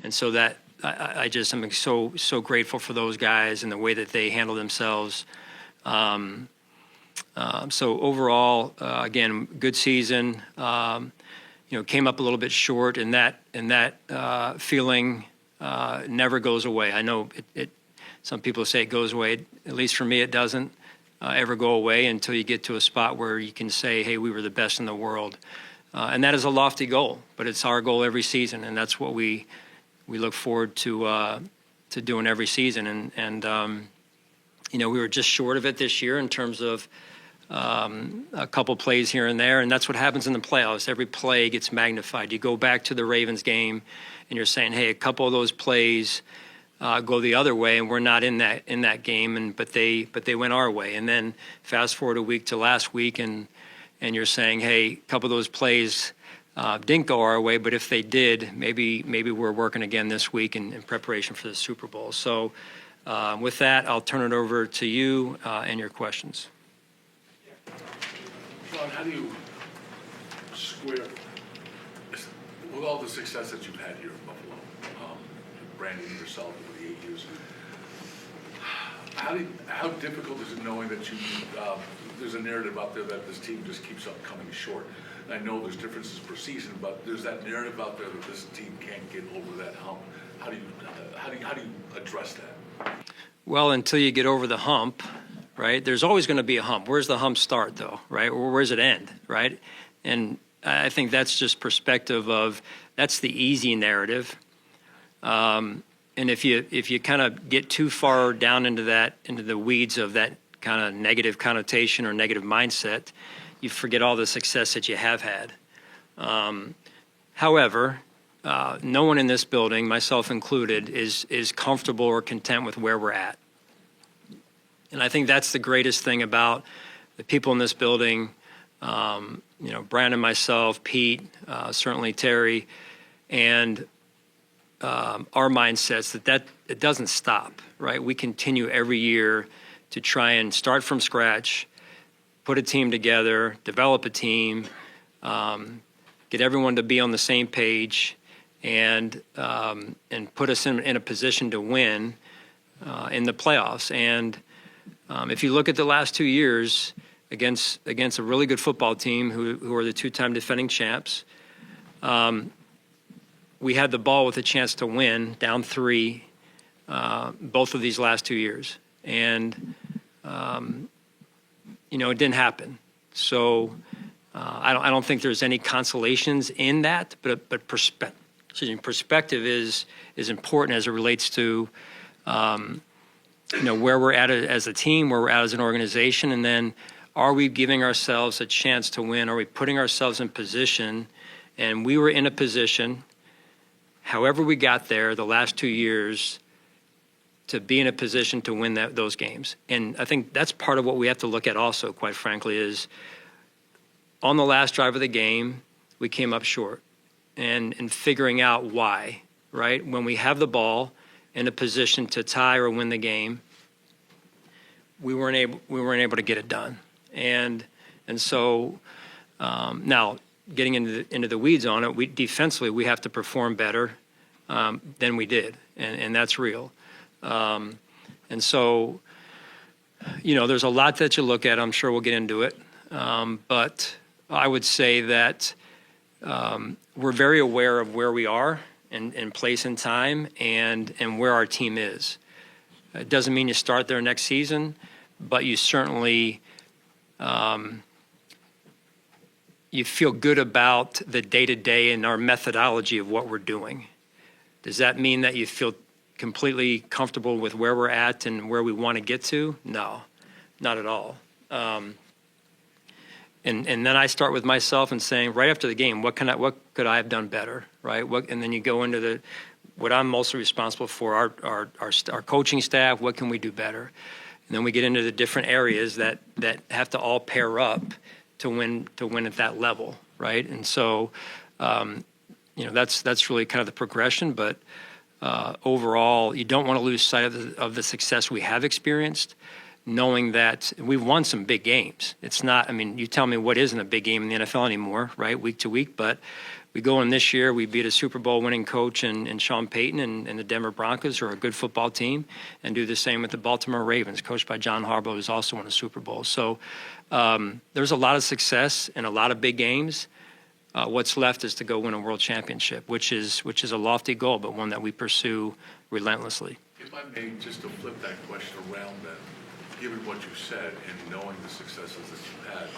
And so that I just am so grateful for those guys and the way that they handle themselves. So overall, again, good season. Came up a little bit short, and that feeling never goes away. I know it. Some people say it goes away. At least for me, it doesn't ever go away until you get to a spot where you can say, "Hey, we were the best in the world," and that is a lofty goal, but it's our goal every season, and that's what we look forward to doing every season. And we were just short of it this year in terms of a couple plays here and there, and that's what happens in the playoffs. Every play gets magnified. You go back to the Ravens game, and you're saying, "Hey, a couple of those plays go the other way, and we're not in that game." But they went our way. And then fast forward a week to last week, and you're saying, "Hey, a couple of those plays didn't go our way, but if they did, maybe we're working again this week in preparation for the Super Bowl." So with that, I'll turn it over to you and your questions. Sean, how do you square, with all the success that you've had here in Buffalo, branding yourself over the 8 years, how difficult is it knowing that there's a narrative out there that this team just keeps on coming short? And I know there's differences per season, but there's that narrative out there that this team can't get over that hump. How do you address that? Well, until you get over the hump, right? There's always going to be a hump. Where's the hump start, though, right? Or where's it end, right? And I think that's just perspective of that's the easy narrative. And if you kind of get too far down into the weeds of that kind of negative connotation or negative mindset, you forget all the success that you have had. However, no one in this building, myself included, is comfortable or content with where we're at. And I think that's the greatest thing about the people in this building, Brandon, myself, Pete, certainly Terry, and our mindsets that it doesn't stop, right? We continue every year to try and start from scratch, put a team together, develop a team, get everyone to be on the same page, and put us in a position to win in the playoffs. And if you look at the last 2 years against a really good football team who are the two-time defending champs, we had the ball with a chance to win down 3 both of these last 2 years. And, it didn't happen. So I don't think there's any consolations in that, but perspective is important as it relates to where we're at as a team, where we're at as an organization, and then are we giving ourselves a chance to win? Are we putting ourselves in position? And we were in a position, however we got there the last 2 years, to be in a position to win those games. And I think that's part of what we have to look at also, quite frankly, is on the last drive of the game, we came up short. And figuring out why, right? When we have the ball in a position to tie or win the game, we weren't able to get it done. And so now getting into the weeds on it, defensively we have to perform better than we did, and that's real. And so there's a lot that you look at. I'm sure we'll get into it, but I would say that we're very aware of where we are in place and time and where our team is. It doesn't mean you start there next season, but you certainly you feel good about the day-to-day and our methodology of what we're doing. Does that mean that you feel completely comfortable with where we're at and where we want to get to? No, not at all. And then I start with myself and saying right after the game, what could I have done better, right? And then you go into what I'm mostly responsible for, our coaching staff. What can we do better? And then we get into the different areas that have to all pair up to win at that level, right? And so, that's really kind of the progression. But overall, you don't want to lose sight of the success we have experienced, knowing that we've won some big games. It's not, you tell me what isn't a big game in the NFL anymore, right, week to week, but we go in this year, we beat a Super Bowl winning coach in Sean Payton and the Denver Broncos, who are a good football team, and do the same with the Baltimore Ravens, coached by John Harbaugh, who's also won a Super Bowl. So there's a lot of success in a lot of big games. What's left is to go win a world championship, which is a lofty goal, but one that we pursue relentlessly. If I may, just to flip that question around then, given what you said and knowing the successes that you had,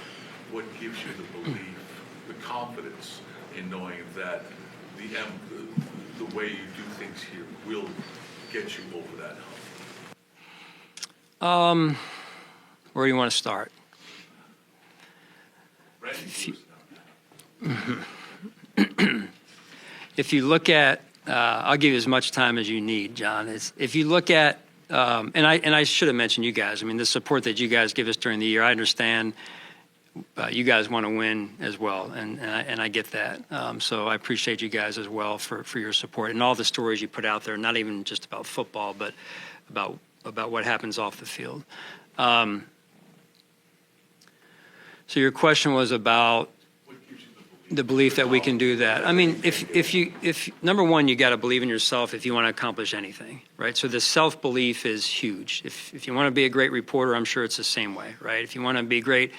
what gives you the belief, the confidence in knowing that the way you do things here will get you over that hump? Where do you want to start? Ready? If you look at, I'll give you as much time as you need, John. If you look at, and I should have mentioned you guys. I mean, the support that you guys give us during the year, I understand. You guys want to win as well, and I get that. So I appreciate you guys as well for your support and all the stories you put out there. Not even just about football, but about what happens off the field. So your question was about the belief that we can do that. I mean, if number one, you got to believe in yourself if you want to accomplish anything, right? So the self-belief is huge. If you want to be a great reporter, I'm sure it's the same way, right? If you want to be great,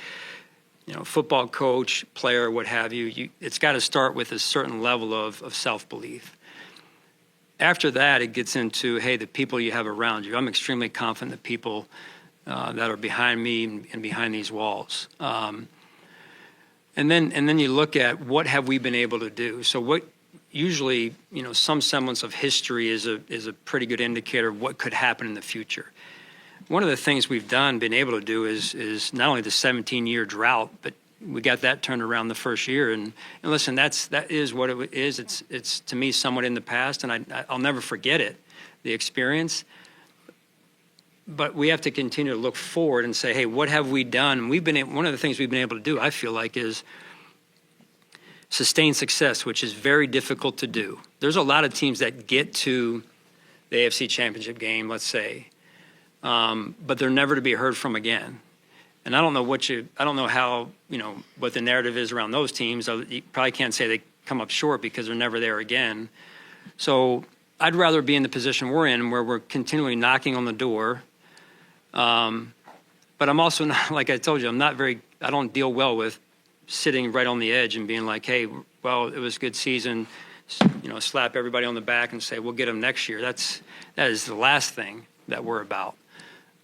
football coach, player, what have you, it's got to start with a certain level of self-belief. After that, it gets into, hey, the people you have around you. I'm extremely confident the people that are behind me and behind these walls. And then you look at what have we been able to do. So what usually, some semblance of history is a pretty good indicator of what could happen in the future. One of the things we've been able to do is not only the 17-year drought, but we got that turned around the first year. And listen, that is what it is. It's to me somewhat in the past, and I'll never forget it, the experience. But we have to continue to look forward and say, hey, what have we done? One of the things we've been able to do, I feel like, is sustain success, which is very difficult to do. There's a lot of teams that get to the AFC Championship game, let's say, but they're never to be heard from again. And I don't know how, what the narrative is around those teams. You probably can't say they come up short because they're never there again. So I'd rather be in the position we're in, where we're continually knocking on the door. But I'm also not, like I told you, I don't deal well with sitting right on the edge and being like, hey, well, it was a good season, slap everybody on the back and say, we'll get them next year. That is the last thing that we're about,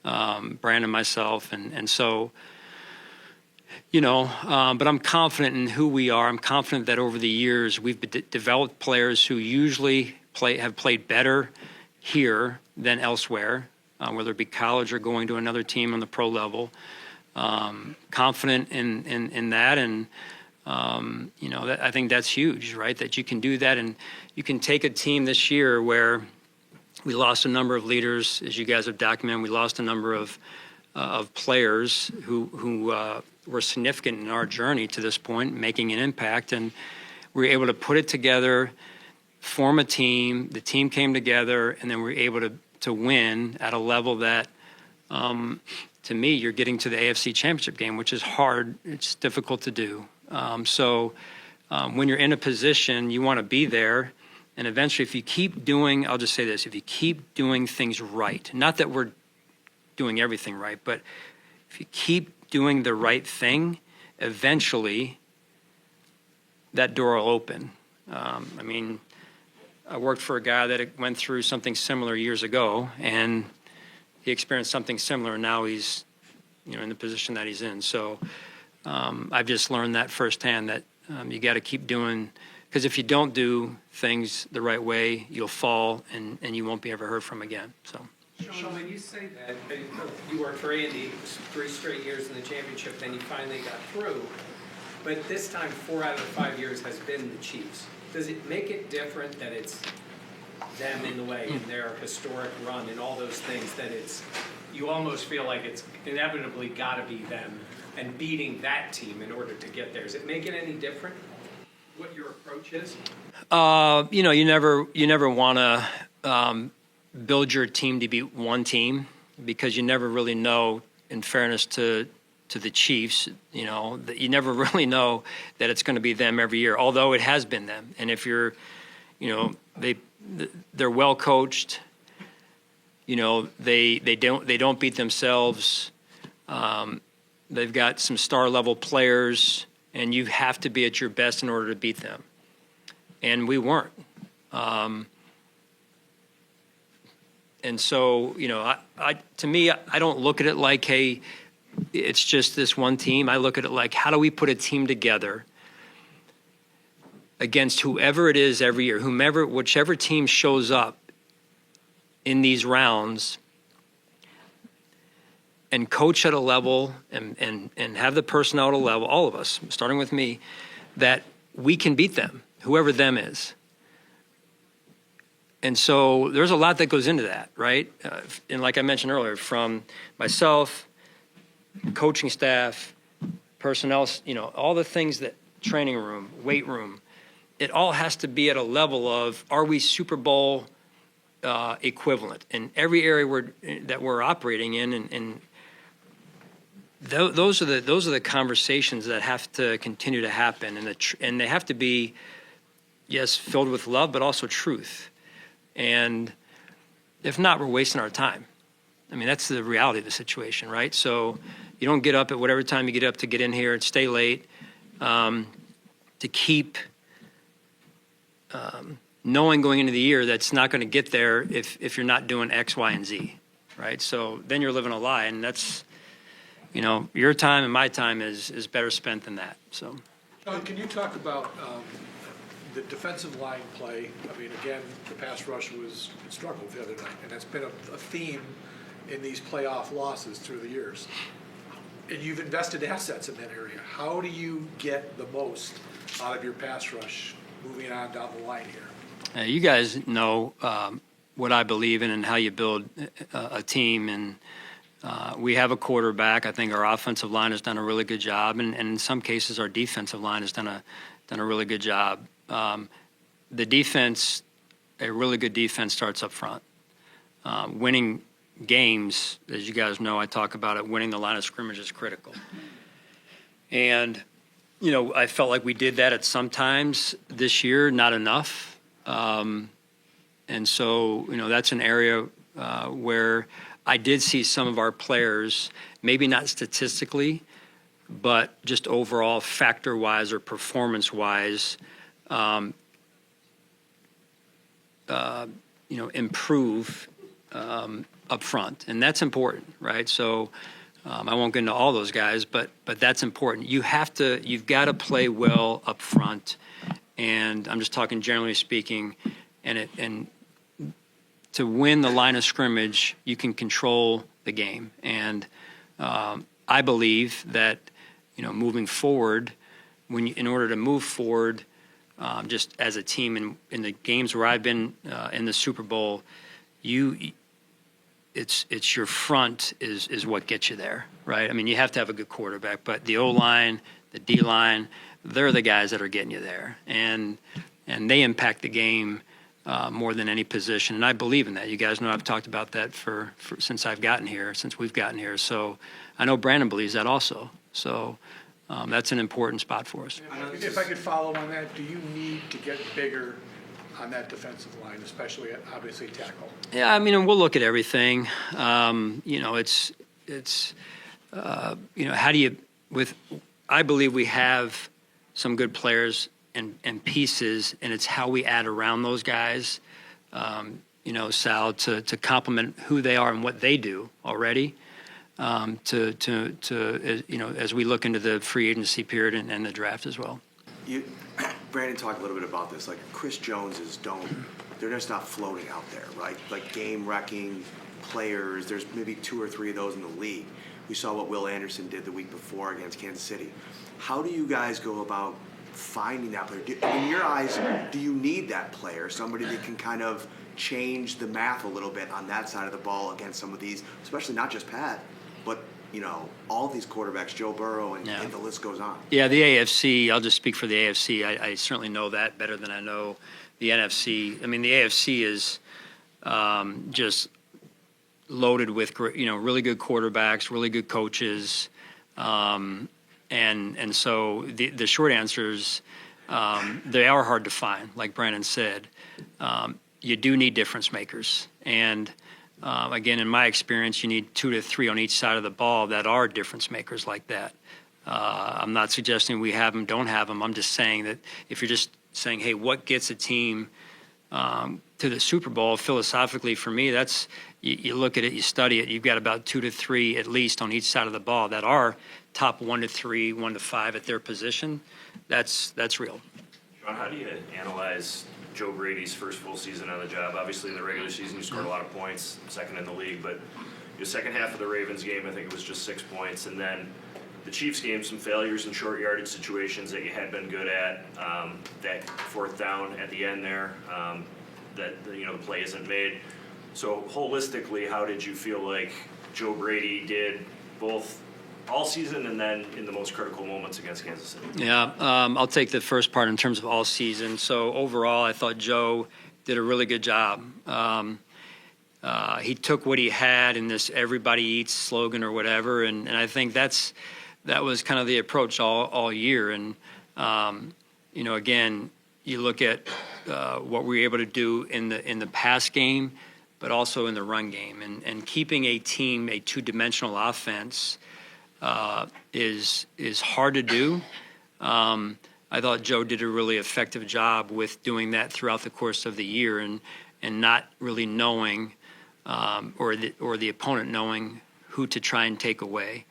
Brandon, myself. And so, but I'm confident in who we are. I'm confident that over the years we've developed players who usually have played better here than elsewhere. Whether it be college or going to another team on the pro level, confident in that, and I think that's huge, right? That you can do that, and you can take a team this year where we lost a number of leaders, as you guys have documented. We lost a number of players who were significant in our journey to this point, making an impact, and we were able to put it together, form a team. The team came together, and then we were able to win at a level that, to me, you're getting to the AFC Championship game, which is hard. It's difficult to do. So when you're in a position, you want to be there. And eventually, if you keep doing, I'll just say this, if you keep doing things right, not that we're doing everything right, but if you keep doing the right thing, eventually that door will open. I worked for a guy that went through something similar years ago, and he experienced something similar, and now he's, in the position that he's in. So I've just learned that firsthand, that you got to keep doing, because if you don't do things the right way, you'll fall, and you won't be ever heard from again. So. Sean, when you say that, you worked for Andy 3 straight years in the championship, then you finally got through, but this time 4 out of the 5 years has been the Chiefs. Does it make it different that it's them in the way, in their historic run and all those things, that you almost feel like it's inevitably got to be them and beating that team in order to get there? Does it make it any different what your approach is? You never want to build your team to be one team, because you never really know, in fairness to to the Chiefs, that you never really know that it's going to be them every year, although it has been them. And if you're, they're well coached, they don't beat themselves. They've got some star level players, and you have to be at your best in order to beat them. And we weren't. And so, to me, I don't look at it like, hey, it's just this one team. I look at it like, how do we put a team together against whoever it is every year, whichever team shows up in these rounds, and coach at a level and have the personnel at a level, all of us, starting with me, that we can beat them, whoever them is. And so there's a lot that goes into that, right? And like I mentioned earlier, from myself, coaching staff, personnel, all the things that training room, weight room, it all has to be at a level of, are we Super Bowl equivalent in every area that we're operating in? And those are the conversations that have to continue to happen, and they have to be, yes, filled with love, but also truth. And if not, we're wasting our time. I mean, that's the reality of the situation, right? So you don't get up at whatever time you get up to get in here and stay late, to keep knowing going into the year that's not going to get there if you're not doing X, Y, and Z, right? So then you're living a lie, and that's, your time and my time is better spent than that. So, Sean, can you talk about the defensive line play? I mean, again, the pass rush was struggled the other night, and that's been a theme in these playoff losses through the years. And you've invested assets in that area. How do you get the most out of your pass rush moving on down the line here? you guys know what I believe in and how you build a team, and we have a quarterback. I think our offensive line has done a really good job, and in some cases our defensive line has done a really good job. The defense, a really good defense, starts up front. Winning games, as you guys know, I talk about it, winning the line of scrimmage is critical. And, I felt like we did that at some times this year, not enough. And so, that's an area where I did see some of our players, maybe not statistically, but just overall factor-wise or performance-wise, improve up front, and that's important, right? So I won't get into all those guys, but that's important. You've got to play well up front, and I'm just talking generally speaking, and to win the line of scrimmage, you can control the game, and I believe that moving forward, in order to move forward. Just as a team in the games where I've been in the Super Bowl, it's your front is what gets you there, right? I mean, you have to have a good quarterback, but the O-line, the D-line, they're the guys that are getting you there, and they impact the game more than any position, and I believe in that. You guys know I've talked about that since we've gotten here. So I know Brandon believes that also. So. That's an important spot for us. If I could follow on that, do you need to get bigger on that defensive line, especially at, obviously, tackle? Yeah, I mean, we'll look at everything. How do you, I believe we have some good players and pieces, and it's how we add around those guys, Sal, to complement who they are and what they do already. As we look into the free agency period and the draft as well. Brandon talked a little bit about this. Like Chris Jones's they're just not floating out there, right? Like game-wrecking players. There's maybe 2 or 3 of those in the league. We saw what Will Anderson did the week before against Kansas City. How do you guys go about finding that player? In your eyes, do you need that player, somebody that can kind of change the math a little bit on that side of the ball against some of these, especially not just Pat, but, all of these quarterbacks, Joe Burrow, and the list goes on. Yeah, the AFC, I'll just speak for the AFC. I certainly know that better than I know the NFC. I mean, the AFC is just loaded with, really good quarterbacks, really good coaches. And so the short answer is they are hard to find, like Brandon said. You do need difference makers. And again, in my experience, you need 2 to 3 on each side of the ball that are difference makers like that. I'm not suggesting we have them, don't have them. I'm just saying that if you're just saying, hey, what gets a team to the Super Bowl, philosophically for me, that's you look at it, you study it, you've got about 2 to 3 at least on each side of the ball that are top 1 to 3, 1 to 5 at their position. That's real. Sean, how do you analyze Joe Brady's first full season on the job? Obviously, in the regular season, you scored a lot of points, second in the league, but your second half of the Ravens game, I think it was just 6 points, and then the Chiefs game, some failures in short yardage situations that you had been good at. That fourth down at the end there, that the play isn't made. So holistically, how did you feel like Joe Brady did both all season and then in the most critical moments against Kansas City? Yeah, I'll take the first part in terms of all season. So overall, I thought Joe did a really good job. He took what he had in this "everybody eats" slogan or whatever, and I think that was kind of the approach all year. And again, you look at what we were able to do in the pass game, but also in the run game, and keeping a team a two-dimensional offense is hard to do. I thought Joe did a really effective job with doing that throughout the course of the year, and not really knowing or the opponent knowing who to try and take away.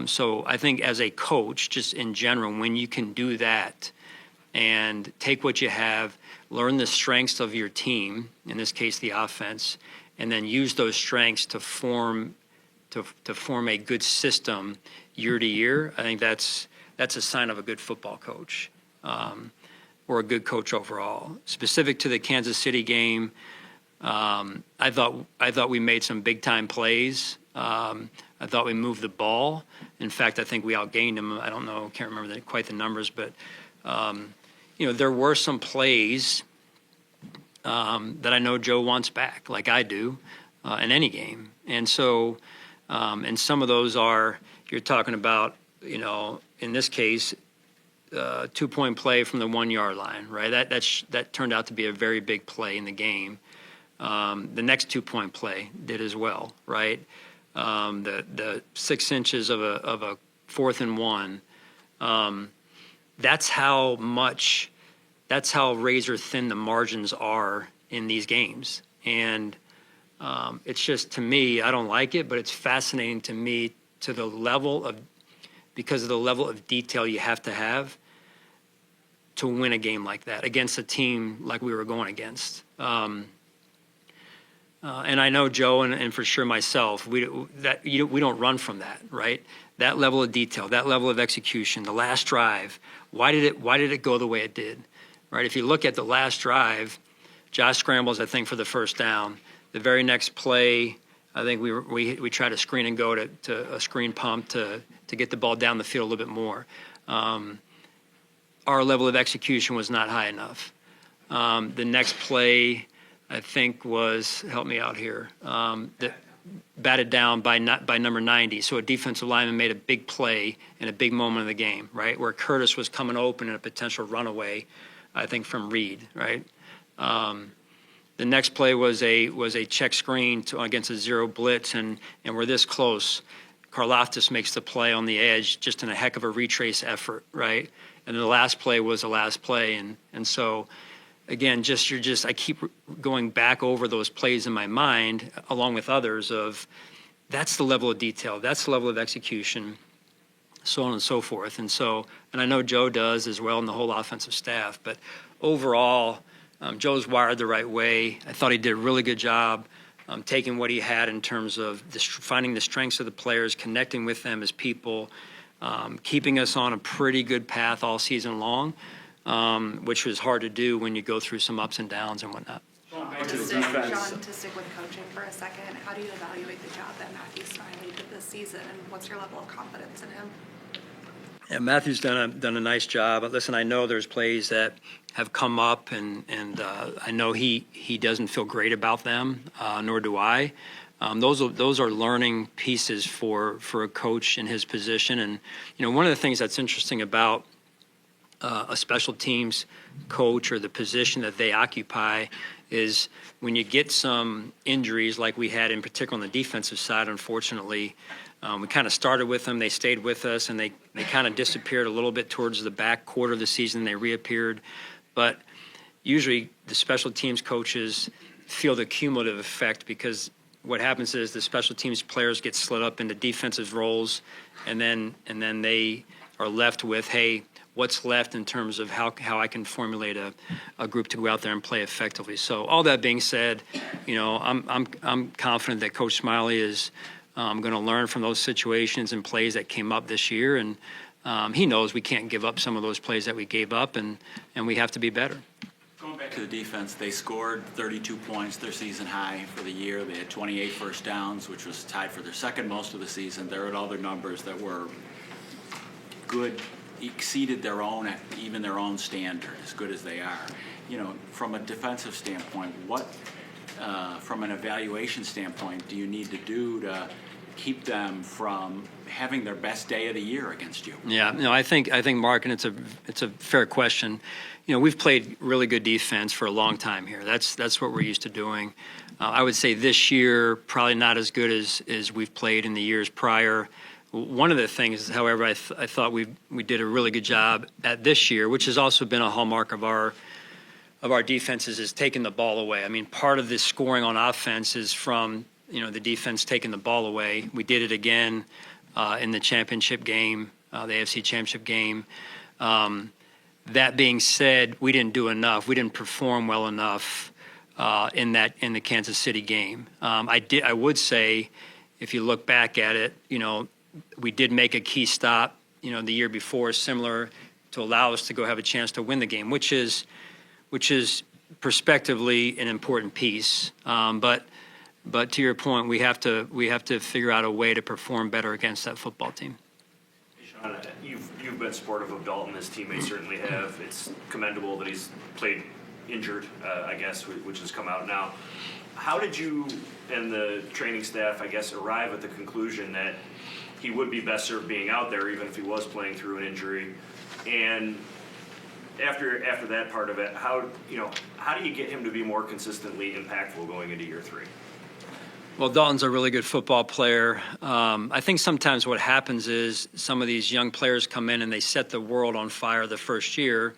So I think as a coach, just in general, when you can do that and take what you have, learn the strengths of your team, in this case the offense, and then use those strengths to form a good system year to year, I think that's a sign of a good football coach, or a good coach overall. Specific to the Kansas City game, I thought we made some big time plays. I thought we moved the ball. In fact, I think we outgained them. I don't know, can't remember quite the numbers, but there were some plays that I know Joe wants back, like I do, in any game. And so, and some of those are, you're talking about, in this case, 2-point play from the 1 yard line, right? That turned out to be a very big play in the game. The next 2-point play did as well, right? The 6 inches of a 4th and 1. That's how razor thin the margins are in these games. And it's just, to me, I don't like it, but it's fascinating to me because of the level of detail you have to win a game like that against a team like we were going against. And I know Joe and for sure myself, we don't run from that, right? That level of detail, that level of execution, the last drive. Why did it go the way it did, right? If you look at the last drive, Josh scrambles, I think, for the first down. The very next play, I think we tried to screen and go to a screen pump to get the ball down the field a little bit more. Our level of execution was not high enough. The next play, I think, was, help me out here, batted down by number 90. So a defensive lineman made a big play in a big moment of the game, right, where Curtis was coming open in a potential runaway, I think, from Reed, right? The next play was a check screen against a zero blitz, and we're this close. Karlaftis makes the play on the edge, just in a heck of a retrace effort, right? And then the last play was the last play, and so. Again, I keep going back over those plays in my mind, along with others, of that's the level of detail, that's the level of execution, so on and so forth. And I know Joe does as well, and the whole offensive staff. But overall, Joe's wired the right way. I thought he did a really good job taking what he had in terms of finding the strengths of the players, connecting with them as people, keeping us on a pretty good path all season long. Which was hard to do when you go through some ups and downs and whatnot. Sean, to stick with coaching for a second, how do you evaluate the job that Matthew Smiley did this season, and what's your level of confidence in him? Yeah, Matthew's done a nice job. But listen, I know there's plays that have come up, and I know he doesn't feel great about them, nor do I. those are learning pieces for a coach in his position. And one of the things that's interesting about a special teams coach or the position that they occupy is when you get some injuries like we had in particular on the defensive side, unfortunately, we kind of started with them, they stayed with us, and they kind of disappeared a little bit towards the back quarter of the season. They reappeared. But usually the special teams coaches feel the cumulative effect, because what happens is the special teams players get split up into defensive roles, and then they are left with, hey, what's left in terms of how I can formulate a group to go out there and play effectively. So all that being said, I'm confident that Coach Smiley is going to learn from those situations and plays that came up this year, and he knows we can't give up some of those plays that we gave up, and we have to be better. Going back to the defense, they scored 32 points, their season high for the year. They had 28 first downs, which was tied for their second most of the season. There were other numbers that were good, exceeded their own, even their own standard, as good as they are. From a defensive standpoint, what, from an evaluation standpoint, do you need to do to keep them from having their best day of the year against you? Yeah, I think Mark, and it's a fair question. We've played really good defense for a long time here. That's what we're used to doing. I would say this year probably not as good as we've played in the years prior. One of the things, however, I thought we did a really good job at this year, which has also been a hallmark of our defenses, is taking the ball away. I mean, part of this scoring on offense is from the defense taking the ball away. We did it again in the championship game, the AFC championship game. That being said, we didn't do enough. We didn't perform well enough in the Kansas City game. I would say, if you look back at it, we did make a key stop, the year before, similar, to allow us to go have a chance to win the game, which is prospectively an important piece. But to your point, we have to figure out a way to perform better against that football team. Sean, you've been supportive of Dalton. His teammates certainly have. It's commendable that he's played injured, I guess, which has come out now. How did you and the training staff, I guess, arrive at the conclusion that he would be best served being out there, even if he was playing through an injury? And after that part of it, how do you get him to be more consistently impactful going into year 3? Well, Dalton's a really good football player. I think sometimes what happens is some of these young players come in and they set the world on fire the first year,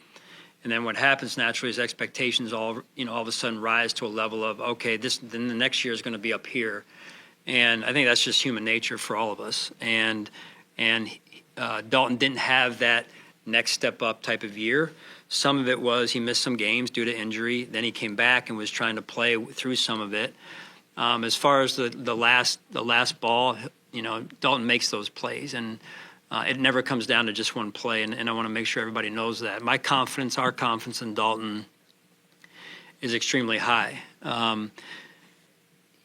and then what happens naturally is expectations all of a sudden rise to a level of, okay, then the next year is going to be up here. And I think that's just human nature for all of us. And Dalton didn't have that next step up type of year. Some of it was he missed some games due to injury. Then he came back and was trying to play through some of it. As far as the last ball, Dalton makes those plays, and it never comes down to just one play. And I want to make sure everybody knows that. Our confidence in Dalton is extremely high.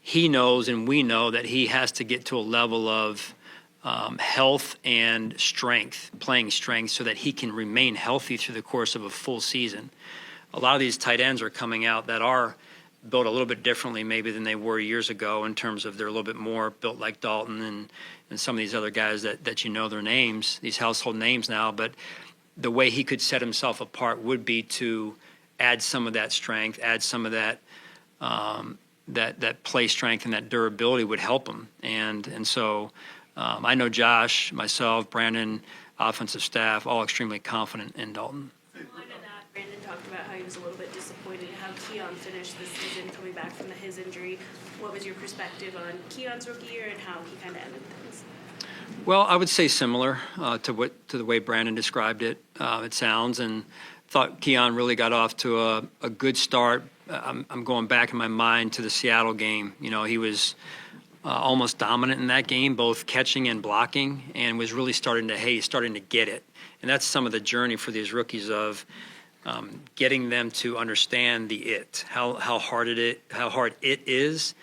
He knows, and we know, that he has to get to a level of health and strength, playing strength, so that he can remain healthy through the course of a full season. A lot of these tight ends are coming out that are built a little bit differently maybe than they were years ago, in terms of they're a little bit more built like Dalton and some of these other guys that their names, these household names now. But the way he could set himself apart would be to add some of that strength, add some of that that play strength and that durability would help him. And so I know Josh, myself, Brandon, offensive staff, all extremely confident in Dalton. Under that, Brandon talked about how he was a little bit disappointed how Keon finished the season coming back from his injury. What was your perspective on Keon's rookie year and how he kind of ended things? Well, I would say similar to the way Brandon described it. It sounds, and thought Keon really got off to a good start. I'm going back in my mind to the Seattle game. He was almost dominant in that game, both catching and blocking, and was really starting to get it. And that's some of the journey for these rookies of getting them to understand how hard it is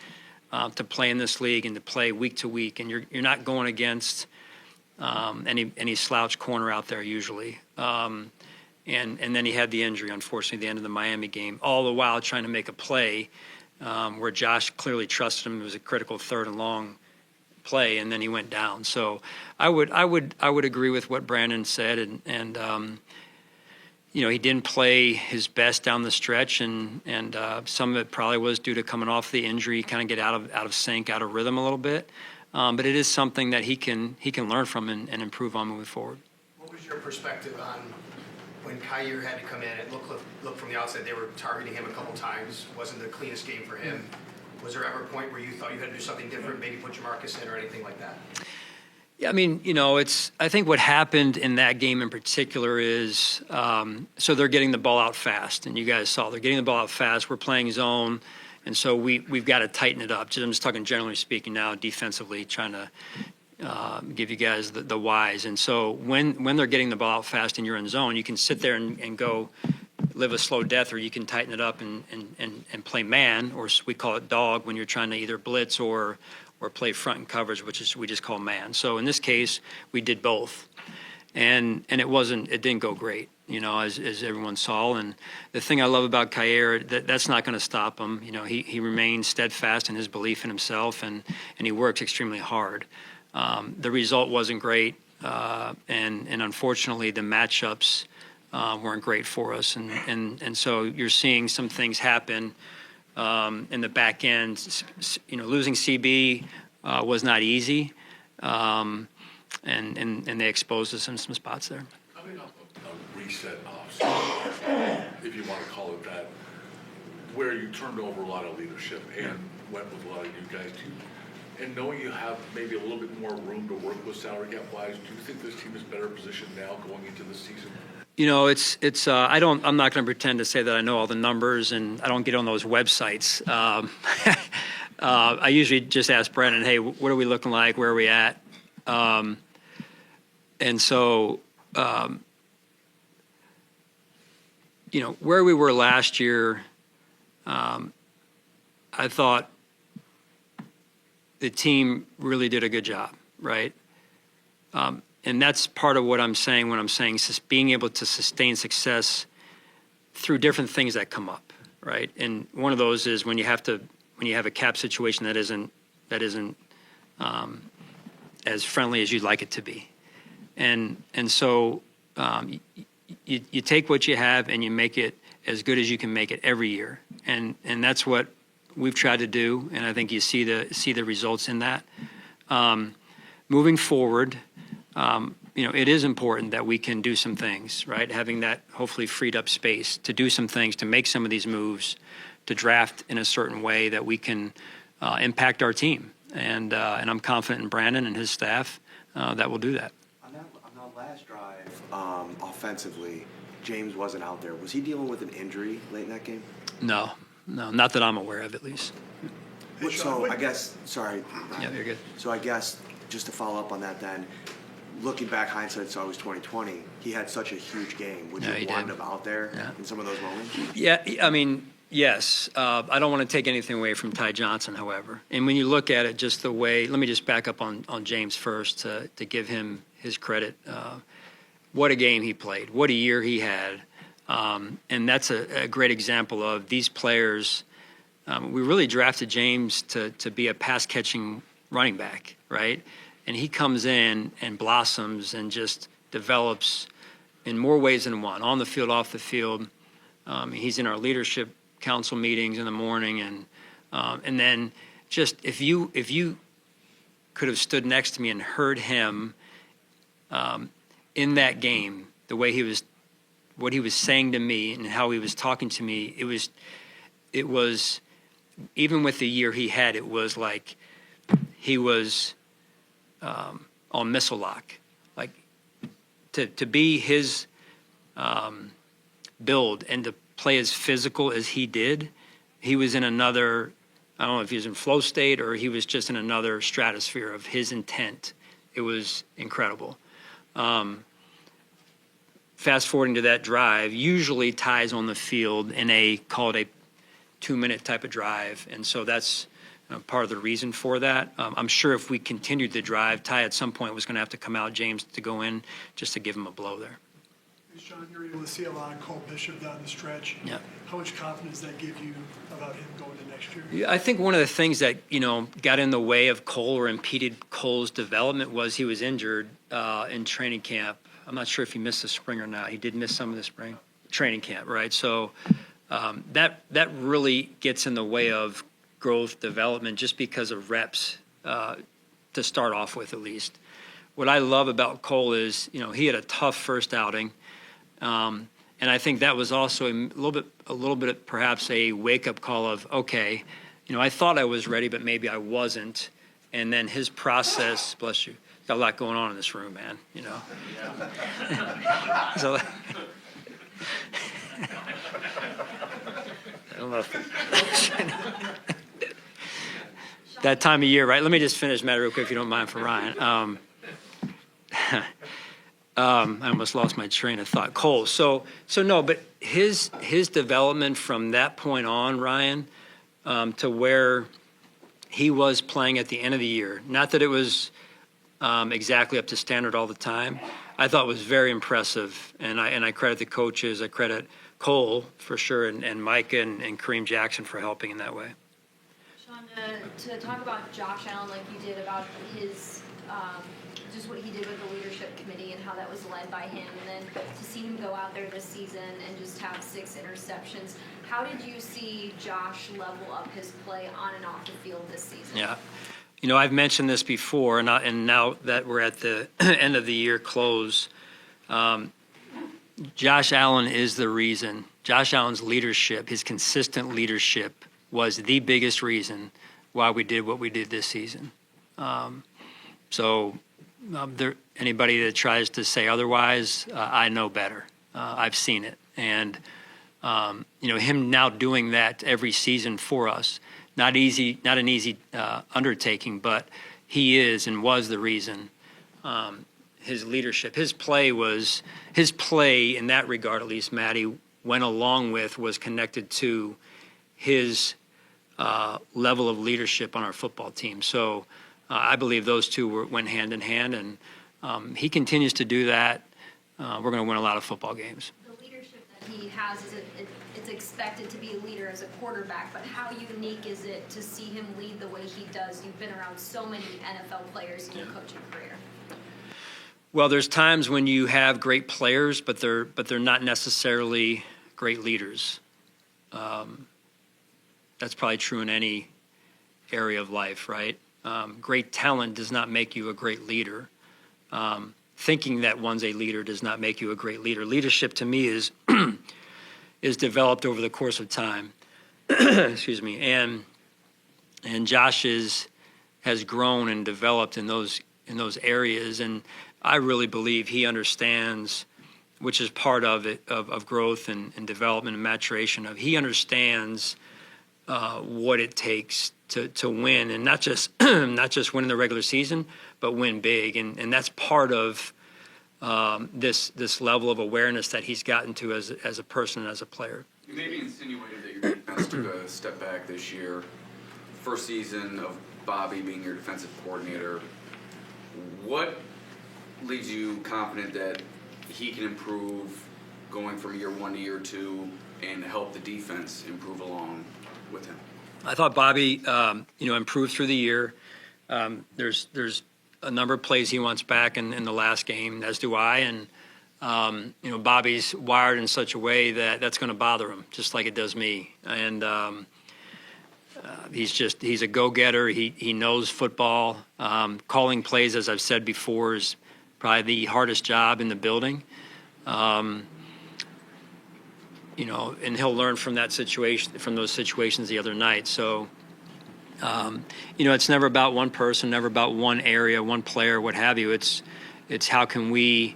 to play in this league and to play week to week. And you're not going against any slouch corner out there usually. And then he had the injury, unfortunately, at the end of the Miami game, all the while trying to make a play where Josh clearly trusted him. It was a critical 3rd and long play, and then he went down. So I would agree with what Brandon said, and he didn't play his best down the stretch, and some of it probably was due to coming off the injury, kind of get out of sync, out of rhythm a little bit. But it is something that he can learn from and improve on moving forward. What was your perspective on when Kyer had to come in? It looked from the outside they were targeting him a couple times. Wasn't the cleanest game for him. Was there ever a point where you thought you had to do something different, maybe put Jamarcus in or anything like that? Yeah, I mean, I think what happened in that game in particular is, so they're getting the ball out fast, and you guys saw they're getting the ball out fast. We're playing zone, and so we've got to tighten it up. I'm just talking generally speaking now, defensively, trying to give you guys the whys. And so when they're getting the ball out fast and you're in zone, you can sit there and go live a slow death, or you can tighten it up and play man, or we call it dog, when you're trying to either blitz or play front and coverage, we just call man. So in this case, we did both, and it didn't go great, as everyone saw. And the thing I love about Kyer, that's not going to stop him. He remains steadfast in his belief in himself, and he works extremely hard. The result wasn't great, and unfortunately the matchups weren't great for us, and so you're seeing some things happen in the back end. Losing CB was not easy, and they exposed us in some spots there. I mean, a reset offseason, if you want to call it that, where you turned over a lot of leadership and went with a lot of new guys too. And knowing you have maybe a little bit more room to work with salary cap wise, do you think this team is better positioned now going into the season? I'm not going to pretend to say that I know all the numbers, and I don't get on those websites. I usually just ask Brendan, hey, what are we looking like? Where are we at? And so, where we were last year, I thought the team really did a good job, right? And that's part of what I'm saying when I'm saying being able to sustain success through different things that come up, right? And one of those is when you have a cap situation that isn't as friendly as you'd like it to be, and so you take what you have and you make it as good as you can make it every year, and that's what we've tried to do, and I think you see the results in that. Moving forward, it is important that we can do some things, right? Having that hopefully freed up space to do some things, to make some of these moves, to draft in a certain way that we can impact our team, and I'm confident in Brandon and his staff that will do that. On that last drive, offensively, James wasn't out there. Was he dealing with an injury late in that game? No, not that I'm aware of, at least. So I guess, sorry, Brian. Yeah, you're good. So I guess, just to follow up on that then, looking back, hindsight, it's always 2020. He had such a huge game. Would you have wanted him out there in some of those moments? Yeah, I mean, yes. I don't want to take anything away from Ty Johnson, however. And when you look at it, just the way, let me just back up on James first to give him his credit. What a game he played. What a year he had. And that's a great example of these players. We really drafted James to be a pass-catching running back, right? And he comes in and blossoms and just develops in more ways than one, on the field, off the field. He's in our leadership council meetings in the morning, and then just if you could have stood next to me and heard him in that game, the way what he was saying to me and how he was talking to me, it was even with the year he had, it was like he was on missile lock. Like to be his build and to play as physical as he did, he was in another, I don't know if he was in flow state or he was just in another stratosphere of his intent. It was incredible. Fast forwarding to that drive, usually Ty's on the field in called a 2-minute type of drive, and so that's part of the reason for that. I'm sure if we continued the drive, Ty at some point was going to have to come out, James to go in just to give him a blow there. Sean, you're able to see a lot of Cole Bishop down the stretch. Yeah. How much confidence does that give you about him going to next year? Yeah, I think one of the things that, got in the way of Cole or impeded Cole's development was he was injured in training camp. I'm not sure if he missed the spring or not. He did miss some of the spring training camp, right? So that really gets in the way of growth development just because of reps to start off with, at least. What I love about Cole is, he had a tough first outing. And I think that was also a little bit perhaps a wake-up call of, okay, I thought I was ready, but maybe I wasn't. And then his process, bless you, got a lot going on in this room, man, So, I don't know if that time of year, right? Let me just finish, Matt, real quick, if you don't mind, for Ryan. I almost lost my train of thought. Cole. So no, but his development from that point on, Ryan, to where he was playing at the end of the year, not that it was exactly up to standard all the time, I thought was very impressive. And I credit the coaches, I credit Cole for sure, and Micah and Kareem Jackson for helping in that way. Sean, to talk about Josh Allen like you did, about his just what he did with the leadership committee and how that was led by him, and then to see him go out there this season and just have 6 interceptions. How did you see Josh level up his play on and off the field this season? Yeah. I've mentioned this before, and now that we're at the end of the year close, Josh Allen is the reason. Josh Allen's leadership, his consistent leadership, was the biggest reason why we did what we did this season. Anybody that tries to say otherwise, I know better. I've seen it. And, him now doing that every season for us, not an easy undertaking, but he is and was the reason. His leadership, his play in that regard, at least, Matty, went along with, was connected to his level of leadership on our football team. So I believe those two went hand in hand, and he continues to do that. We're going to win a lot of football games. The leadership that he has, it's expected to be a leader as a quarterback, but how unique is it to see him lead the way he does? You've been around so many NFL players in your coaching career. Well, there's times when you have great players, but they're not necessarily great leaders. That's probably true in any area of life, right? Great talent does not make you a great leader. Thinking that one's a leader does not make you a great leader. Leadership to me is is developed over the course of time. Excuse me. And Josh has grown and developed in those areas, and I really believe he understands, which is part of it, of growth and development and maturation. He understands what it takes to win, and not just win in the regular season, but win big. And that's part of this level of awareness that he's gotten to as a person and as a player. You maybe insinuated that your defense took a step back this year. First season of Bobby being your defensive coordinator. What leaves you confident that he can improve going from year 1 to year 2 and help the defense improve along with him? I thought Bobby, improved through the year. There's a number of plays he wants back in the last game, as do I. And Bobby's wired in such a way that that's going to bother him, just like it does me. And he's a go-getter. He knows football. Calling plays, as I've said before, is probably the hardest job in the building. And he'll learn from those situations the other night. So, it's never about one person, never about one area, one player, what have you. It's how can we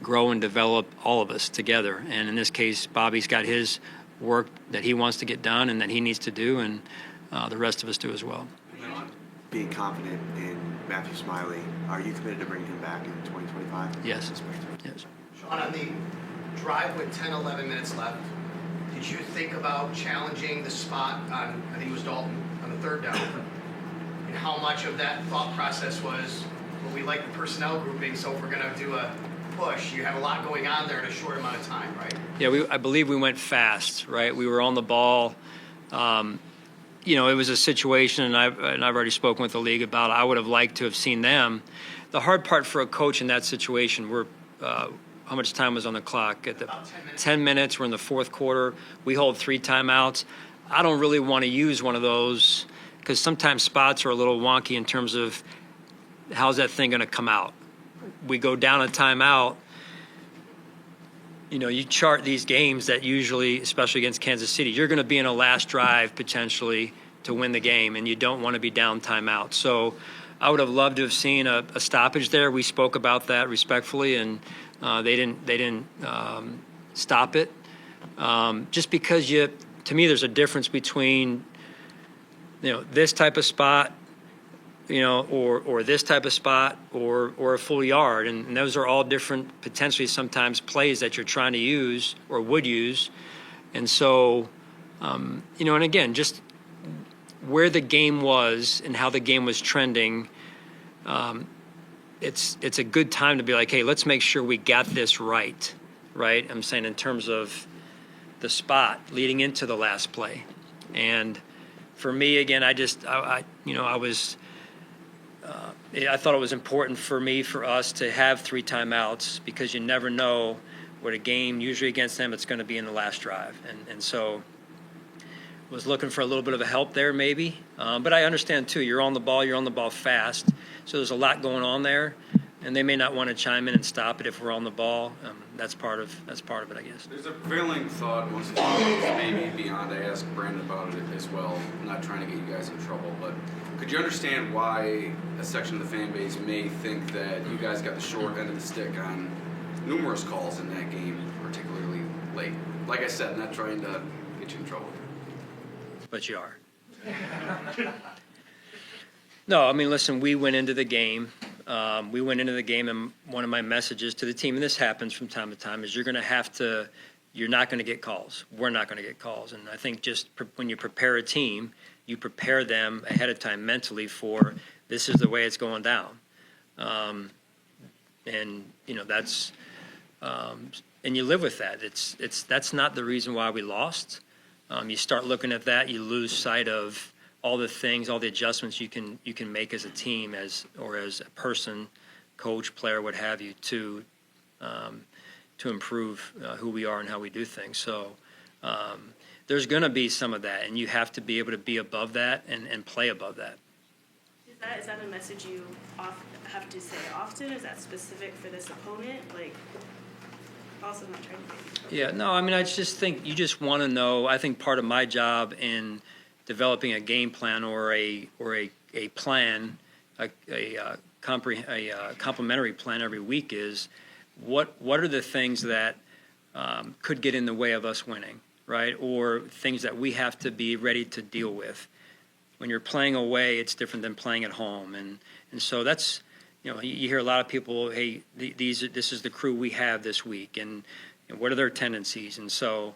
grow and develop all of us together. And in this case, Bobby's got his work that he wants to get done and that he needs to do, and the rest of us do as well. Being confident in Matthew Smiley, are you committed to bringing him back in 2025? Yes. Yes. Sean, on the drive with 10, 11 minutes left, did you think about challenging the spot on, I think it was Dalton, on the 3rd down? And how much of that thought process was, well, we like the personnel grouping, so if we're going to do a push. You have a lot going on there in a short amount of time, right? Yeah, I believe we went fast, right? We were on the ball. You know, it was a situation, and I've already spoken with the league about it. I would have liked to have seen them. The hard part for a coach in that situation, how much time was on the clock? At the About 10 minutes. 10 minutes. We're in the fourth quarter. We hold 3 timeouts. I don't really want to use one of those because sometimes spots are a little wonky in terms of how's that thing going to come out. We go down a timeout. You know, you chart these games that usually, especially against Kansas City, you're going to be in a last drive potentially to win the game, and you don't want to be down timeout. So I would have loved to have seen a stoppage there. We spoke about that respectfully, and they didn't stop it. Just because to me, there's a difference between, you know, this type of spot, you know, or this type of spot, or a full yard, and those are all different, potentially sometimes plays that you're trying to use or would use, and so, you know, and again, just where the game was and how the game was trending, it's a good time to be like, hey, let's make sure we got this right. I'm saying in terms of the spot leading into the last play, and for me, again, I thought it was important for us to have 3 timeouts because you never know what a game, usually against them, it's going to be in the last drive. And so was looking for a little bit of a help there maybe. But I understand, too, you're on the ball fast. So there's a lot going on there. And they may not want to chime in and stop it if we're on the ball. That's part of it, I guess. There's a prevailing thought, once again, maybe beyond, I asked Brandon about it as well. I'm not trying to get you guys in trouble, but could you understand why a section of the fan base may think that you guys got the short end of the stick on numerous calls in that game, particularly late? Like I said, not trying to get you in trouble. But you are. No, I mean, listen, we went into the game. And one of my messages to the team, and this happens from time to time, is you're not going to get calls. We're not going to get calls. And I think just when you prepare a team, you prepare them ahead of time mentally for this is the way it's going down. And, you know, that's and you live with that. That's not the reason why we lost. You start looking at that, you lose sight of all the things, all the adjustments you can make as a team, as a person, coach, player, what have you, to improve who we are and how we do things. So there's going to be some of that, and you have to be able to be above that and play above that. Is that a message you have to say often? Is that specific for this opponent? Like, also not trying to. Yeah, no, I mean, I just think you just want to know. I think part of my job in developing a game plan or a plan, a complementary plan every week is what are the things that could get in the way of us winning, right? Or things that we have to be ready to deal with. When you're playing away, it's different than playing at home, and so that's, you know, you hear a lot of people, hey, this is the crew we have this week, and what are their tendencies, and so.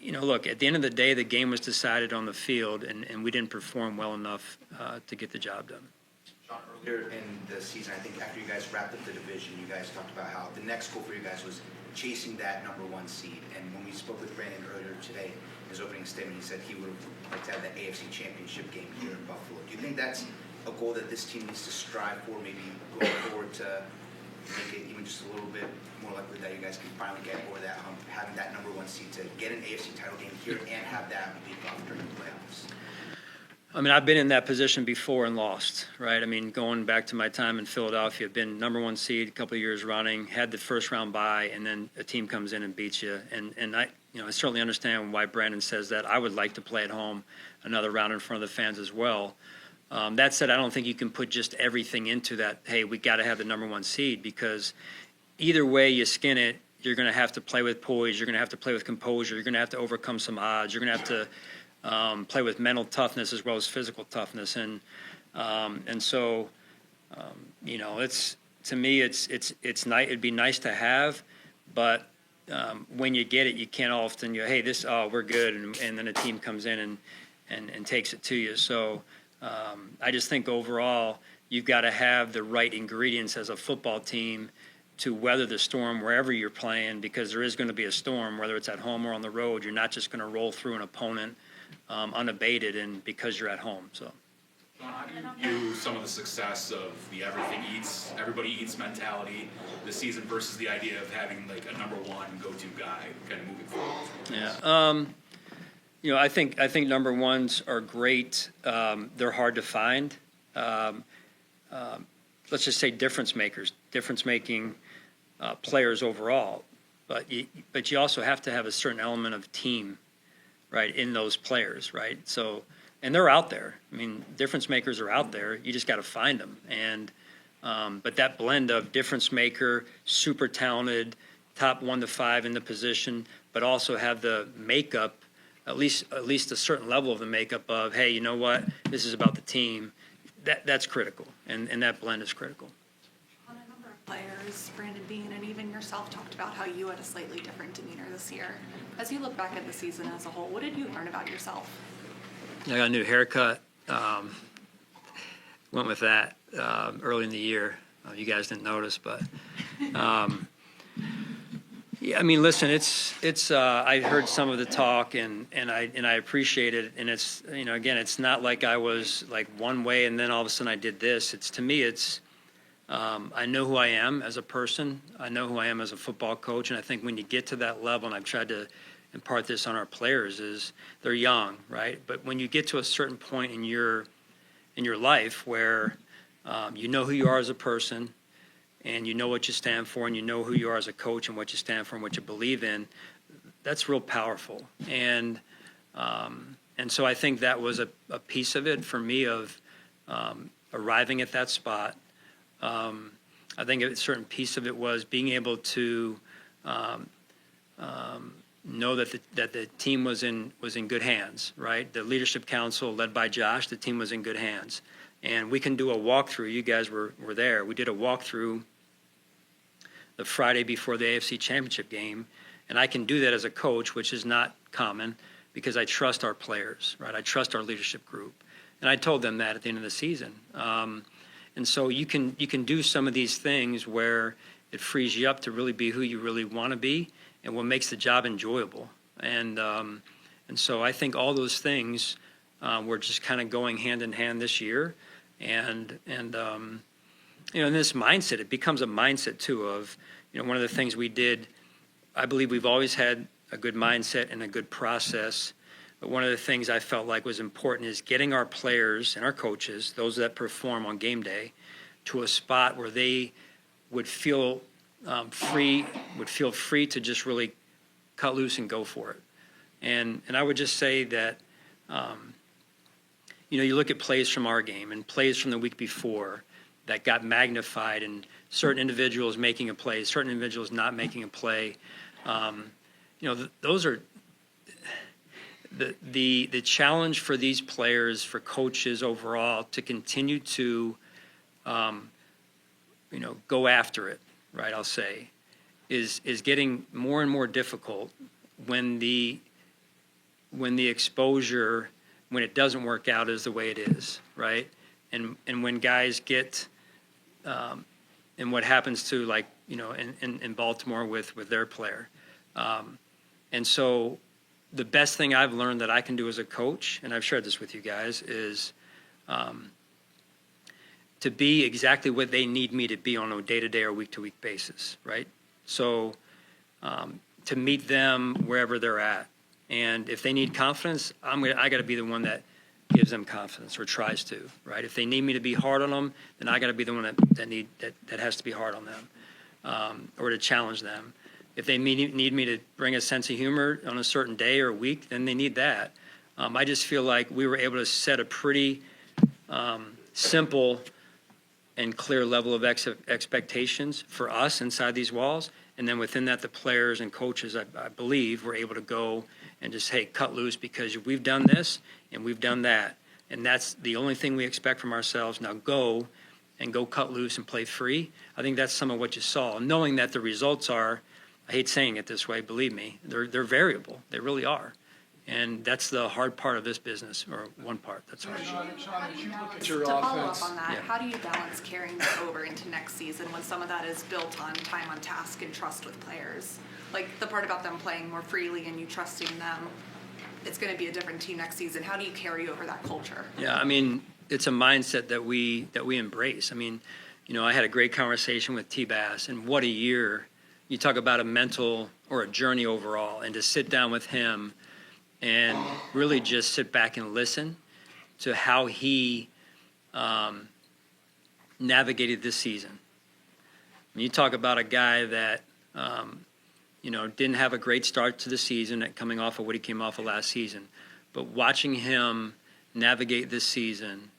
You know, look, at the end of the day, the game was decided on the field, and we didn't perform well enough to get the job done. Sean, earlier in the season, I think after you guys wrapped up the division, you guys talked about how the next goal for you guys was chasing that #1 seed. And when we spoke with Brandon earlier today, in his opening statement, he said he would have liked to have the AFC Championship game here in Buffalo. Do you think that's a goal that this team needs to strive for, maybe going forward to make it even just a little bit more likely that you guys can finally get over that hump, having that #1 seed to get an AFC title game here and have that week off during the playoffs? I mean, I've been in that position before and lost, right? I mean, going back to my time in Philadelphia, been #1 seed a couple of years running, had the first round bye, and then a team comes in and beats you. And I certainly understand why Brandon says that. I would like to play at home another round in front of the fans as well. That said, I don't think you can put just everything into that, hey, we got to have the #1 seed, because either way you skin it, you're going to have to play with poise, you're going to have to play with composure, you're going to have to overcome some odds, you're going to have to play with mental toughness as well as physical toughness. And so, you know, it's, to me, it's nice. It'd be nice to have, but when you get it, you can't often go, hey, we're good, and then a team comes in and takes it to you. So I just think overall you've got to have the right ingredients as a football team weather the storm wherever you're playing, because there is going to be a storm, whether it's at home or on the road. You're not just going to roll through an opponent unabated and because you're at home. So. How do you view some of the success of the everybody eats mentality this season versus the idea of having like a number one go-to guy kind of moving forward? Yeah. You know, I think number ones are great. They're hard to find. Let's just say difference making players overall. But you also have to have a certain element of team, right, in those players, right? So, and they're out there. I mean, difference makers are out there. You just got to find them. And but that blend of difference maker, super talented, top 1 to 5 in the position, but also have the makeup, at least a certain level of the makeup of, hey, you know what, this is about the team. That's critical, and that blend is critical. On a number of players, Brandon Bean and even yourself talked about how you had a slightly different demeanor this year. As you look back at the season as a whole, what did you learn about yourself? I got a new haircut. Went with that early in the year. You guys didn't notice, but yeah. I mean, listen, it's. I heard some of the talk, and I appreciate it. And it's, you know, again, it's not like I was like one way and then all of a sudden I did this. It's, to me, it's. I know who I am as a person. I know who I am as a football coach, and I think when you get to that level, and I've tried to impart this on our players, is they're young, right? But when you get to a certain point in your life where you know who you are as a person, and you know what you stand for, and you know who you are as a coach and what you stand for and what you believe in, that's real powerful. And so I think that was a piece of it for me of arriving at that spot. I think a certain piece of it was being able to know that the team was in good hands, right? The leadership council led by Josh, the team was in good hands. And we can do a walkthrough. You guys were there. We did a walkthrough the Friday before the AFC Championship game, and I can do that as a coach, which is not common, because I trust our players, right? I trust our leadership group, and I told them that at the end of the season. And so you can do some of these things where it frees you up to really be who you really want to be, and what makes the job enjoyable. And so I think all those things were just kind of going hand in hand this year, and you know, in this mindset, it becomes a mindset too of, you know, one of the things we did, I believe we've always had a good mindset and a good process, but one of the things I felt like was important is getting our players and our coaches, those that perform on game day, to a spot where they would feel free to just really cut loose and go for it. And I would just say that, you know, you look at plays from our game and plays from the week before that got magnified, and certain individuals making a play, certain individuals not making a play. You know, those are the challenge for these players, for coaches overall, to continue to, you know, go after it, right, I'll say, is getting more and more difficult when the exposure, when it doesn't work out, is the way it is, right? And when guys get, and what happens to, like, you know, in Baltimore with their player. And so the best thing I've learned that I can do as a coach, and I've shared this with you guys, is to be exactly what they need me to be on a day-to-day or week-to-week basis, right? So to meet them wherever they're at. And if they need confidence, I got to be the one that gives them confidence, or tries to, right? If they need me to be hard on them, then I got to be the one that has to be hard on them, or to challenge them. If they need me to bring a sense of humor on a certain day or week, then they need that. I just feel like we were able to set a pretty simple and clear level of expectations for us inside these walls. And then within that, the players and coaches, I believe, were able to go and just, hey, cut loose, because we've done this and we've done that. And that's the only thing we expect from ourselves. Now go cut loose and play free. I think that's some of what you saw, knowing that the results are, I hate saying it this way, believe me, they're variable. They really are. And that's the hard part of this business, or one part, that's hard. Sean, as you look at your To follow offense, up on that, Yeah. how do you balance carrying that over into next season when some of that is built on time on task and trust with players? Like the part about them playing more freely and you trusting them, it's gonna be a different team next season. How do you carry over that culture? Yeah, I mean, it's a mindset that we embrace. I mean, I had a great conversation with T-Bass, and what a year. You talk about a mental or a journey overall, and to sit down with him and really just sit back and listen to how he navigated this season. When you talk about a guy that, didn't have a great start to the season, coming off of what he came off of last season, but watching him navigate this season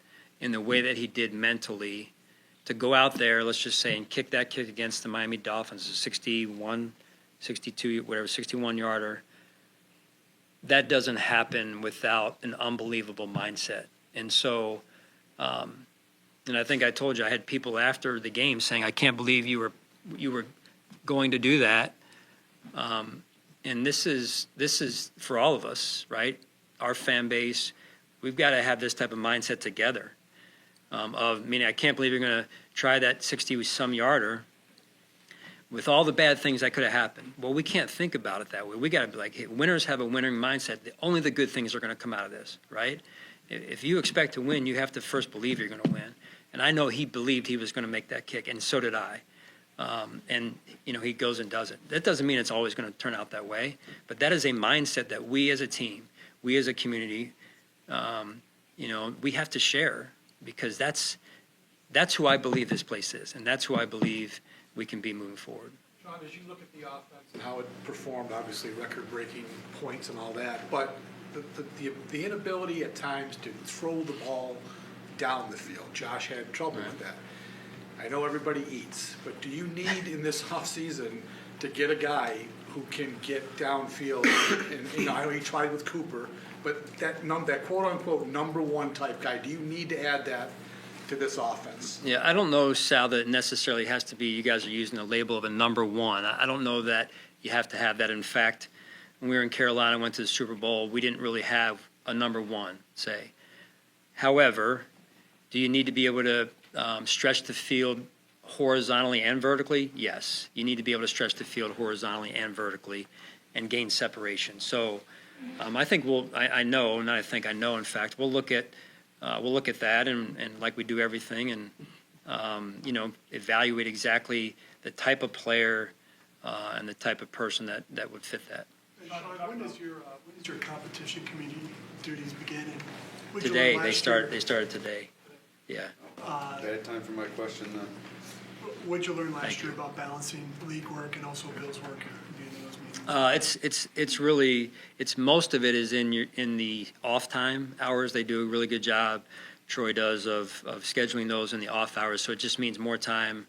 in the way that he did mentally, to go out there, let's just say, and kick that kick against the Miami Dolphins, a 61, 62, whatever, 61-yarder, that doesn't happen without an unbelievable mindset. And so, and I think I told you, I had people after the game saying, I can't believe you were going to do that. And this is for all of us, right? Our fan base, we've got to have this type of mindset together. Meaning, I can't believe you're going to try that 60-some yarder with all the bad things that could have happened. Well, we can't think about it that way. We got to be like, hey, winners have a winning mindset. Only the good things are going to come out of this, right? If you expect to win, you have to first believe you're going to win. And I know he believed he was going to make that kick, and so did I. And he goes and does it. That doesn't mean it's always going to turn out that way, but that is a mindset that we as a team, we as a community, we have to share, because that's who I believe this place is, and that's who I believe we can be moving forward. Sean, as you look at the offense and how it performed, obviously record-breaking points and all that, but the inability at times to throw the ball down the field, Josh had trouble with that. I know everybody eats, but do you need in this offseason to get a guy who can get downfield? And I know he tried with Cooper, but that quote-unquote number one type guy, do you need to add that to this offense? Yeah, I don't know, Sal, that it necessarily has to be, you guys are using the label of a number one. I don't know that you have to have that. In fact, when we were in Carolina, went to the Super Bowl, we didn't really have a number one, say. However, do you need to be able to stretch the field horizontally and vertically? Yes. You need to be able to stretch the field horizontally and vertically and gain separation. So I think I know, in fact, we'll look at that and like we do everything, and evaluate exactly the type of player and the type of person that would fit that. Sean, when does your competition committee duties begin? And what'd you Today, learn they last year? started today. Yeah. Bad time for my question then. What'd you learn last year about balancing league work and also Bill's work being in those meetings? It's really most of it is in the off time hours. They do a really good job. Troy does of scheduling those in the off hours. So it just means more time,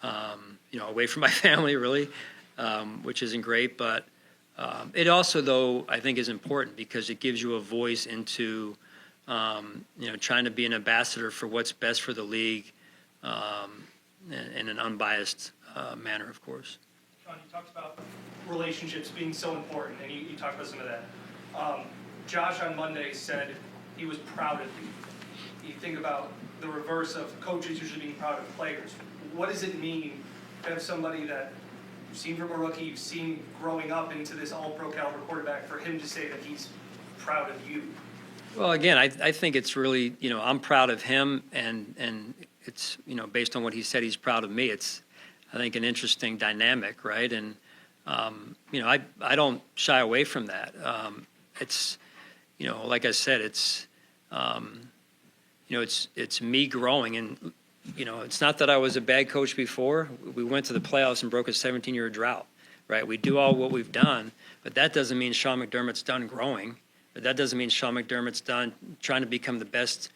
away from my family, really, which isn't great. But it also, though, I think is important because it gives you a voice into, trying to be an ambassador for what's best for the league, in an unbiased manner, of course. Sean, you talked about relationships being so important, and you talked about some of that. Josh on Monday said he was proud of you. You think about the reverse of coaches usually being proud of players. What does it mean to have somebody that you've seen from a rookie, you've seen growing up into this all-pro caliber quarterback, for him to say that he's proud of you? Well, again, I think it's really, I'm proud of him, and it's, based on what he said, he's proud of me. It's, I think, an interesting dynamic, right? And, I don't shy away from that. It's, like I said, it's, it's me growing. And, it's not that I was a bad coach before. We went to the playoffs and broke a 17-year drought, right? We do all what we've done, but that doesn't mean Sean McDermott's done growing. But that doesn't mean Sean McDermott's done trying to become the best,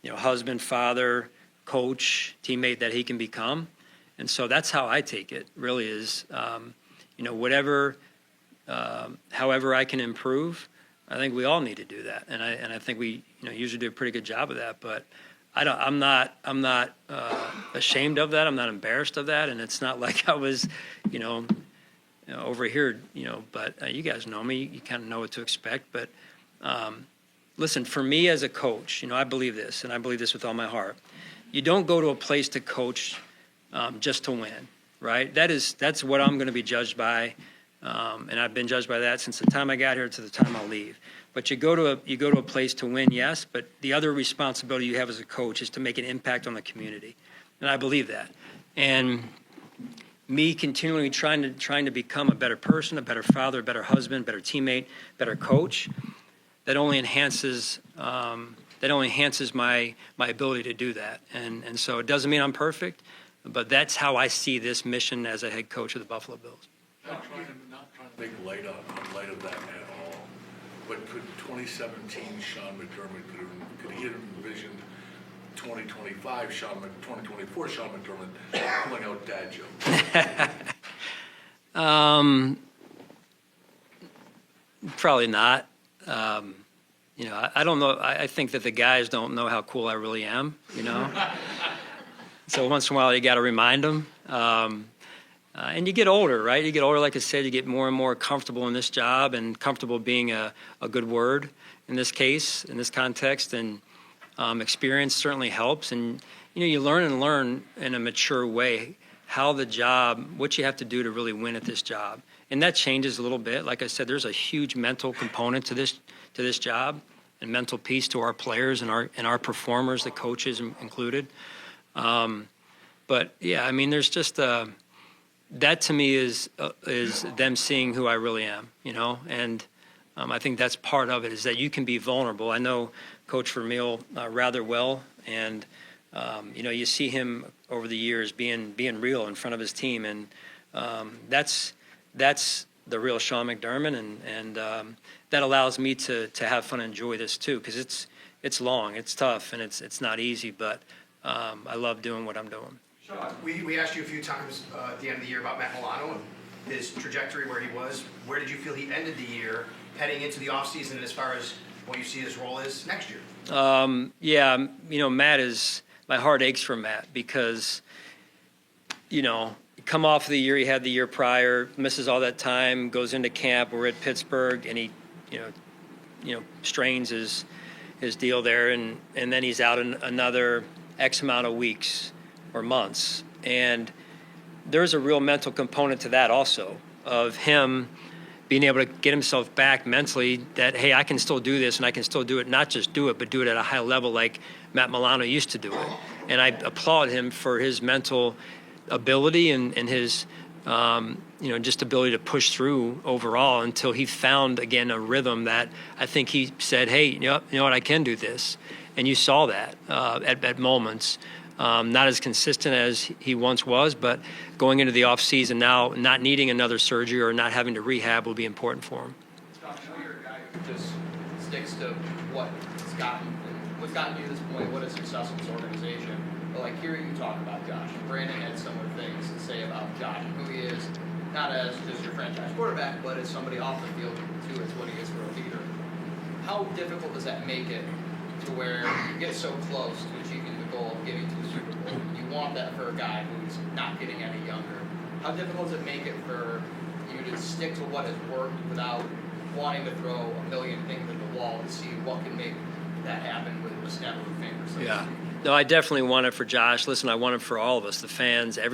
husband, father, coach, teammate that he can become. And so that's how I take it, really is, whatever, however I can improve, I think we all need to do that. And I think we, usually do a pretty good job of that. But I'm not ashamed of that. I'm not embarrassed of that. And it's not like I was, over here, but you guys know me, you kind of know what to expect. But listen, for me as a coach, I believe this, and I believe this with all my heart. You don't go to a place to coach just to win, right? That's what I'm going to be judged by, and I've been judged by that since the time I got here to the time I'll leave. But you go to a place to win, yes, but the other responsibility you have as a coach is to make an impact on the community, and I believe that. And me continually trying to become a better person, a better father, a better husband, better teammate, better coach, that only enhances my ability to do that. And so it doesn't mean I'm perfect, but that's how I see this mission as a head coach of the Buffalo Bills. Not trying to make light of that at all, but could 2017 Sean McDermott, could he have envisioned 2024 Sean McDermott pulling out dad jokes? Probably not. I don't know. I think that the guys don't know how cool I really am, So once in a while you got to remind them. And you get older, right? You get older, like I said, you get more and more comfortable in this job, and comfortable being a good word in this case, in this context. And experience certainly helps. And, you learn in a mature way how the job, what you have to do to really win at this job. And that changes a little bit. Like I said, there's a huge mental component to this job, and mental piece to our players and our performers, the coaches included. But yeah, there's just that to me is them seeing who I really am, and I think that's part of it, is that you can be vulnerable. I know Coach Vermeil rather well, and you see him over the years being real in front of his team, and that's the real Sean McDermott, and that allows me to have fun and enjoy this too, because it's long, it's tough, and it's not easy, but I love doing what I'm doing. We asked you a few times at the end of the year about Matt Milano and his trajectory, where he was. Where did you feel he ended the year, heading into the offseason, and as far as what you see his role is next year? Matt is, my heart aches for Matt, because, come off of the year he had the year prior, misses all that time, goes into camp, we're at Pittsburgh, and he, strains his deal there, and then he's out in another X amount of weeks or months. And there's a real mental component to that also, of him being able to get himself back mentally, that, hey, I can still do this, and I can still do it, not just do it, but do it at a high level like Matt Milano used to do it. And I applaud him for his mental ability and his, just ability to push through overall, until he found, again, a rhythm that I think he said, hey, you know what, I can do this. And you saw that at moments. Not as consistent as he once was, but going into the off season now, not needing another surgery or not having to rehab will be important for him. Josh, I know you're a guy who just sticks to what's gotten you to this point, what is success in this organization. But hearing you talk about Josh, Brandon had similar things to say about Josh, who he is, not as just your franchise quarterback, but as somebody off the field too, as what he is for a leader. How difficult does that make it to where you get so close to achieving the goal of getting to the Super Bowl? You want that for a guy who's not getting any younger. How difficult does it make it for you to stick to what has worked without wanting to throw a million things at the wall to see what can make that happen with a snap of a finger? So yeah. No, I definitely want it for Josh. Listen, I want it for all of us, the fans, I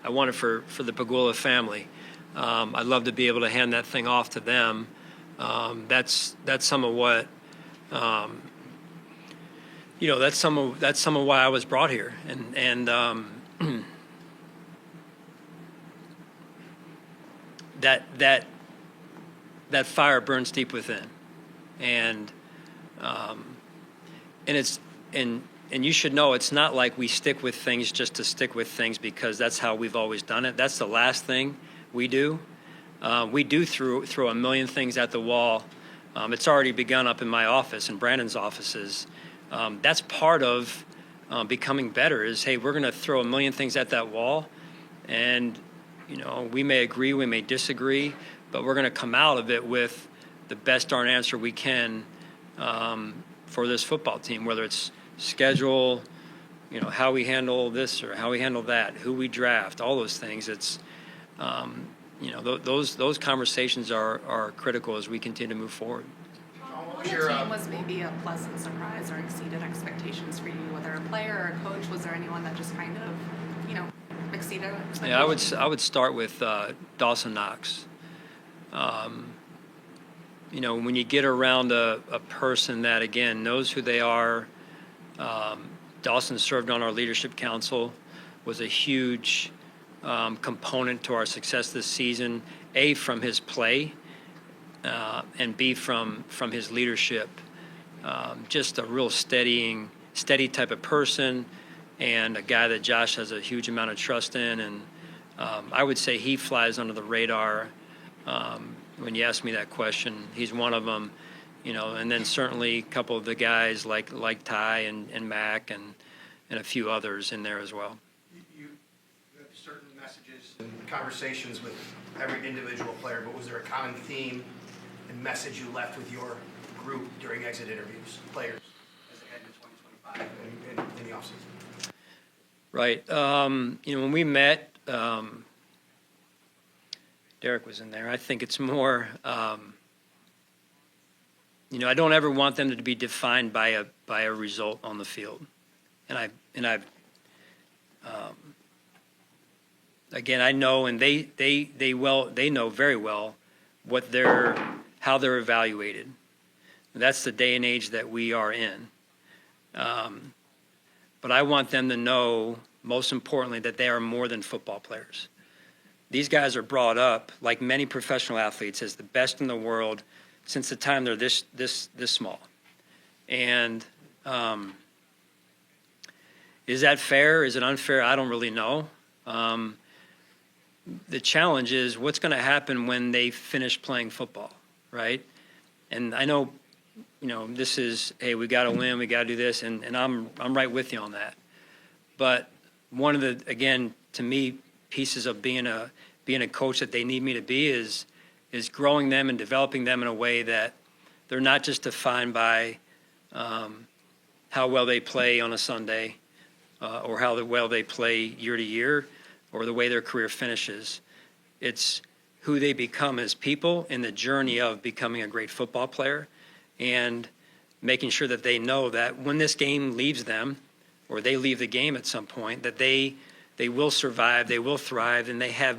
want it for the Pagula family. I'd love to be able to hand that thing off to them. That's some of what, that's some of why I was brought here, and that fire burns deep within, and you should know, it's not like we stick with things just to stick with things because that's how we've always done it. That's the last thing we do. We do throw a million things at the wall. It's already begun up in my office and Brandon's offices. That's part of becoming better is, hey, we're going to throw a million things at that wall, and we may agree, we may disagree, but we're going to come out of it with the best darn answer we can for this football team, whether it's schedule, how we handle this or how we handle that, who we draft, all those things. It's those conversations are critical as we continue to move forward. What The was your, team was maybe a pleasant surprise or exceeded expectations for you, whether a player or a coach. Was there anyone that just kind of, exceeded expectations? Yeah, I would start with Dawson Knox. When you get around a person that, again, knows who they are, Dawson served on our leadership council, was a huge component to our success this season, A, from his play, and B, from his leadership. Just a real steady type of person, and a guy that Josh has a huge amount of trust in. And I would say he flies under the radar. When you ask me that question, he's one of them. And then certainly a couple of the guys like Ty and Mac and a few others in there as well. you have certain messages and conversations with every individual player, but was there a common theme and message you left with your group during exit interviews, players, as they head into 2025 and in the offseason? Right. When we met, Derek was in there. I think it's more, I don't ever want them to be defined by a result on the field. Again, I know, and they know very well how they're evaluated. That's the day and age that we are in. But I want them to know, most importantly, that they are more than football players. These guys are brought up, like many professional athletes, as the best in the world since the time they're this small. And is that fair? Is it unfair? I don't really know. The challenge is what's going to happen when they finish playing football, right? And I know, this is, hey, we got to win, we got to do this, and I'm right with you on that. But one of the, again, to me, pieces of being a coach that they need me to be is growing them and developing them in a way that they're not just defined by how well they play on a Sunday or how well they play year to year or the way their career finishes. It's who they become as people in the journey of becoming a great football player, and making sure that they know that when this game leaves them or they leave the game at some point, that they will survive, they will thrive, and they have